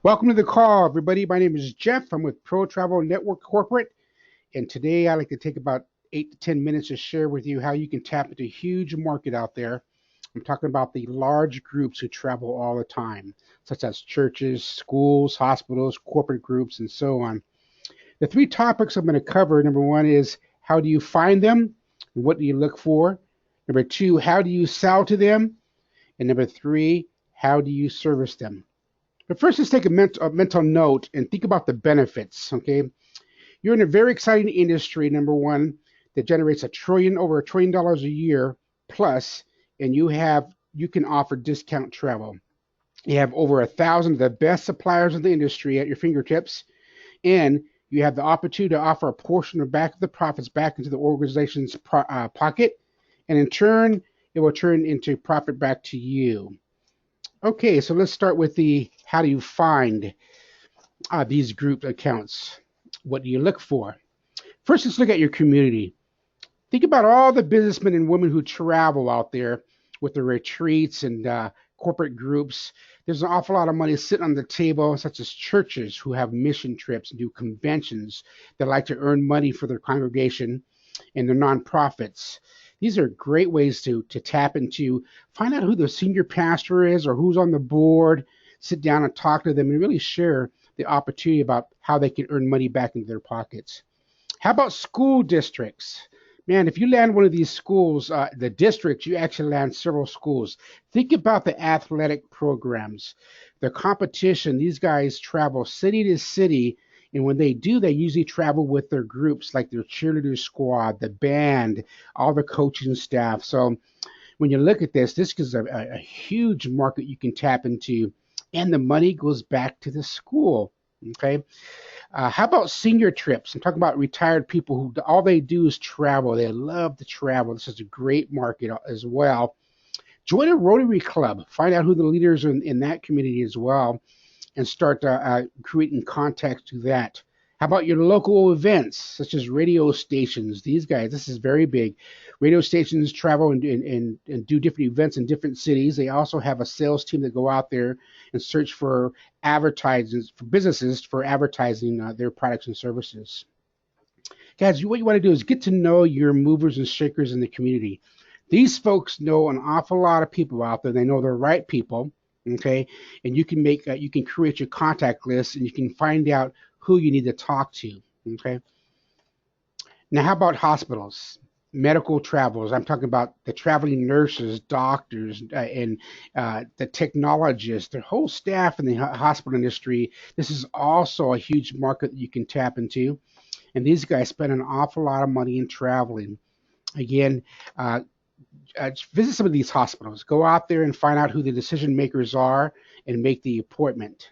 Welcome to the call, everybody. My name is Jeff. I'm with Pro Travel Network Corporate, and today I'd like to take about 8 to 10 minutes to share with you how you can tap into a huge market out there. I'm talking about the large groups who travel all the time, such as churches, schools, hospitals, corporate groups, and so on. The three topics I'm going to cover, number one is how do you find them? And what do you look for? Number two, how do you sell to them? And number three, how do you service them? But first, let's take a mental note and think about the benefits. Okay, you're in a very exciting industry. Number one, that generates over $1 trillion a year plus, and you can offer discount travel. You have over 1,000 of the best suppliers in the industry at your fingertips, and you have the opportunity to offer a portion of back of the profits back into the organization's pocket, and in turn, it will turn into profit back to you. Okay, so let's start with the how do you find these group accounts? What do you look for? First, let's look at your community. Think about all the businessmen and women who travel out there with their retreats and corporate groups. There's an awful lot of money sitting on the table, such as churches who have mission trips and do conventions that like to earn money for their congregation and their nonprofits. These are great ways to tap into, find out who the senior pastor is or who's on the board, sit down and talk to them and really share the opportunity about how they can earn money back into their pockets. How about school districts? Man, if you land one of these schools, the districts, you actually land several schools. Think about the athletic programs, the competition. These guys travel city to city, and when they do, they usually travel with their groups, like their cheerleader squad, the band, all the coaching staff. So when you look at this is a huge market you can tap into, and the money goes back to the school. Okay. How about senior trips? I'm talking about retired people who all they do is travel. They love to travel. This is a great market as well. Join a Rotary Club. Find out who the leaders are in that community as well, and start creating contacts to that. How about your local events, such as radio stations? These guys, this is very big. Radio stations travel and do different events in different cities. They also have a sales team that go out there and search for advertisements for businesses for advertising their products and services. Guys, what you want to do is get to know your movers and shakers in the community. These folks know an awful lot of people out there. They know the right people, okay? And you can create your contact list and you can find out who you need to talk to, okay? Now, how about hospitals? Medical travelers. I'm talking about the traveling nurses, doctors, and the technologists, the whole staff in the hospital industry. This is also a huge market that you can tap into. And these guys spend an awful lot of money in traveling. Again, uh, visit some of these hospitals. Go out there and find out who the decision makers are and make the appointment.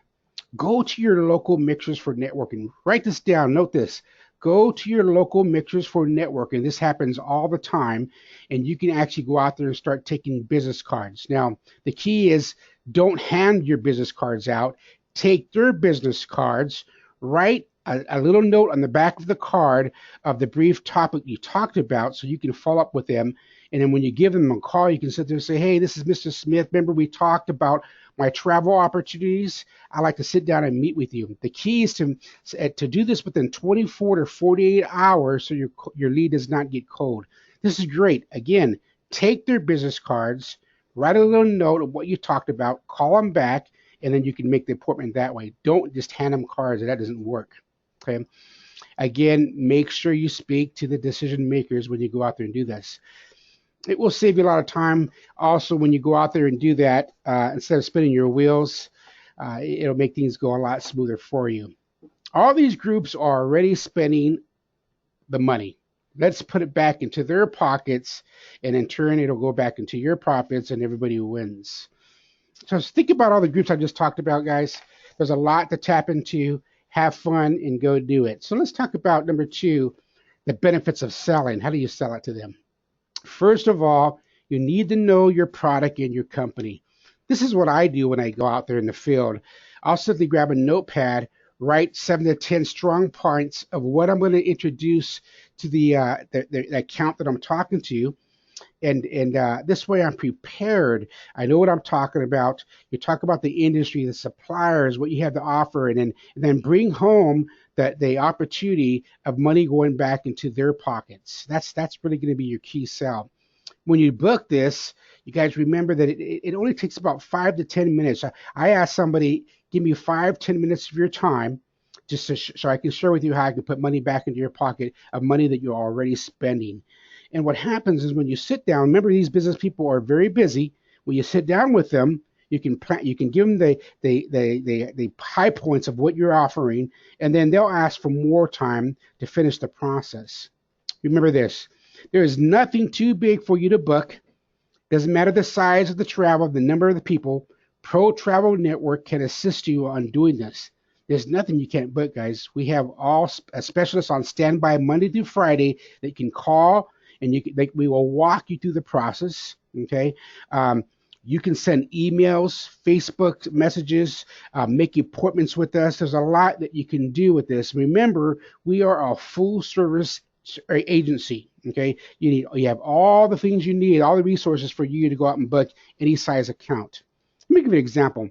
Go to your local mixers for networking. Write this down. Note this. Go to your local mixers for networking. This happens all the time, and you can actually go out there and start taking business cards. Now, the key is don't hand your business cards out. Take their business cards, write a little note on the back of the card of the brief topic you talked about so you can follow up with them. And then when you give them a call, you can sit there and say, hey, this is Mr. Smith. Remember, we talked about my travel opportunities. I like to sit down and meet with you. The key is to do this within 24 to 48 hours so your lead does not get cold. This is great. Again, take their business cards, write a little note of what you talked about, call them back, and then you can make the appointment that way. Don't just hand them cards. That doesn't work. Okay. Again, make sure you speak to the decision makers when you go out there and do this. It will save you a lot of time. Also, when you go out there and do that, instead of spinning your wheels, it'll make things go a lot smoother for you. All these groups are already spending the money. Let's put it back into their pockets, and in turn, it'll go back into your profits, and everybody wins. So think about all the groups I just talked about, guys. There's a lot to tap into. Have fun and go do it. So let's talk about number two, the benefits of selling. How do you sell it to them? First of all, you need to know your product and your company. This is what I do when I go out there in the field. I'll simply grab a notepad, write 7 to 10 strong points of what I'm going to introduce to the account that I'm talking to. And this way I'm prepared. I know what I'm talking about. You talk about the industry, the suppliers, what you have to offer, and then bring home the opportunity of money going back into their pockets. That's really going to be your key sell. When you book this, you guys remember that it only takes about 5 to 10 minutes. I ask somebody, give me 5, 10 minutes of your time, just so I can share with you how I can put money back into your pocket of money that you're already spending. And what happens is when you sit down, remember these business people are very busy. When you sit down with them, you can give them the high points of what you're offering, and then they'll ask for more time to finish the process. Remember this: there is nothing too big for you to book. Doesn't matter the size of the travel, the number of the people. Pro Travel Network can assist you on doing this. There's nothing you can't book, guys. We have all specialists on standby Monday through Friday that you can call, and we will walk you through the process. Okay. You can send emails, Facebook messages, make appointments with us. There's a lot that you can do with this. Remember, we are a full service agency. Okay, you have all the things you need, all the resources for you to go out and book any size account. Let me give you an example.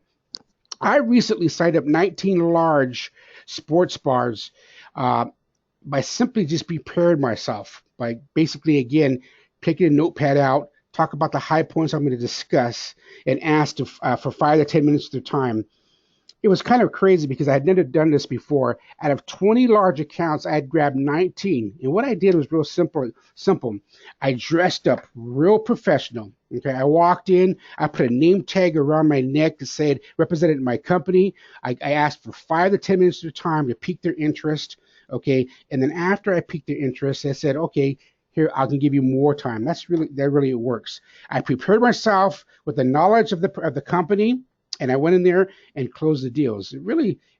I recently signed up 19 large sports bars by simply just preparing myself by basically again picking a notepad out, talk about the high points I'm going to discuss, and ask for 5 to 10 minutes of their time. It was kind of crazy because I had never done this before. Out of 20 large accounts, I had grabbed 19. And what I did was real simple. Simple. I dressed up real professional. Okay. I walked in, I put a name tag around my neck that said represented my company. I asked for 5 to 10 minutes of time to pique their interest. Okay. And then after I piqued their interest, I said, okay, here I can give you more time. That really works. I prepared myself with the knowledge of the company, and I went in there and closed the deals. It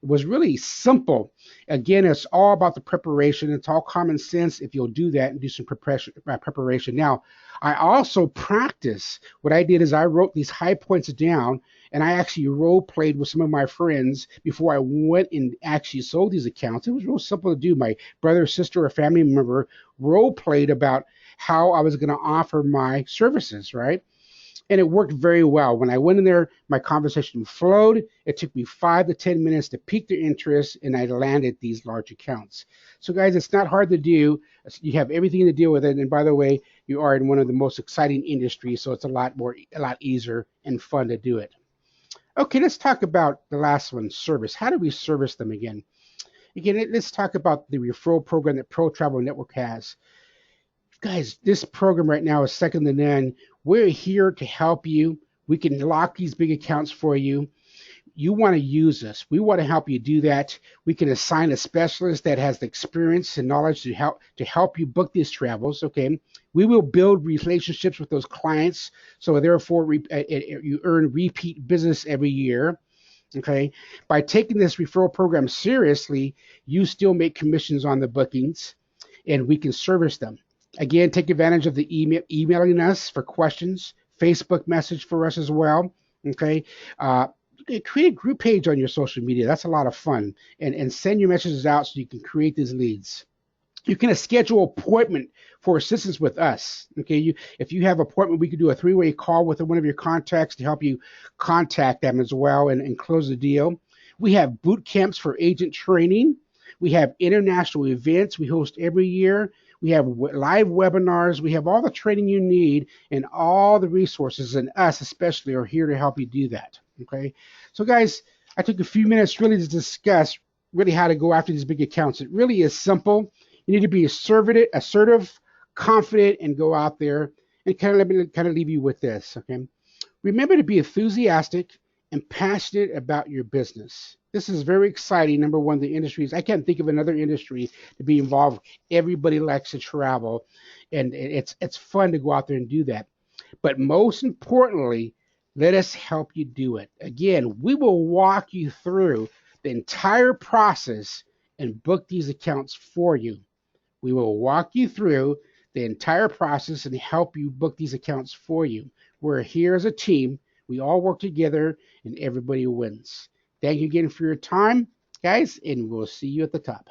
was really simple. Again, it's all about the preparation. It's all common sense if you'll do that and do some preparation. Now, I also practice. What I did is I wrote these high points down, and I actually role played with some of my friends before I went and actually sold these accounts. It was real simple to do. My brother, sister, or family member role played about how I was going to offer my services, right? And it worked very well. When I went in there, my conversation flowed. It took me 5 to 10 minutes to pique their interest, and I landed these large accounts. So, guys, it's not hard to do. You have everything to deal with it. And by the way, you are in one of the most exciting industries, so it's a lot easier and fun to do it. Okay, let's talk about the last one, service. How do we service them again? Again, let's talk about the referral program that Pro Travel Network has. Guys, this program right now is second to none. We're here to help you. We can lock these big accounts for you. You want to use us. We want to help you do that. We can assign a specialist that has the experience and knowledge to help you book these travels. Okay, we will build relationships with those clients, so therefore you earn repeat business every year. Okay, by taking this referral program seriously, you still make commissions on the bookings, and we can service them. Again, take advantage of the emailing us for questions, Facebook message for us as well. Okay. Create a group page on your social media. That's a lot of fun. And send your messages out so you can create these leads. You can schedule appointment for assistance with us. Okay. If you have an appointment, we could do a 3-way call with one of your contacts to help you contact them as well and close the deal. We have boot camps for agent training. We have international events we host every year. We have live webinars. We have all the training you need and all the resources, and us especially are here to help you do that. Okay. So, guys, I took a few minutes really to discuss really how to go after these big accounts. It really is simple. You need to be assertive, confident, and go out there. And kind of leave you with this. Okay. Remember to be enthusiastic and passionate about your business. This is very exciting. Number one, the industries. I can't think of another industry to be involved. Everybody likes to travel, and it's fun to go out there and do that. But most importantly, let us help you do it. Again, we will walk you through the entire process and book these accounts for you. We will walk you through the entire process and help you book these accounts for you. We're here as a team. We all work together, and everybody wins. Thank you again for your time, guys, and we'll see you at the top.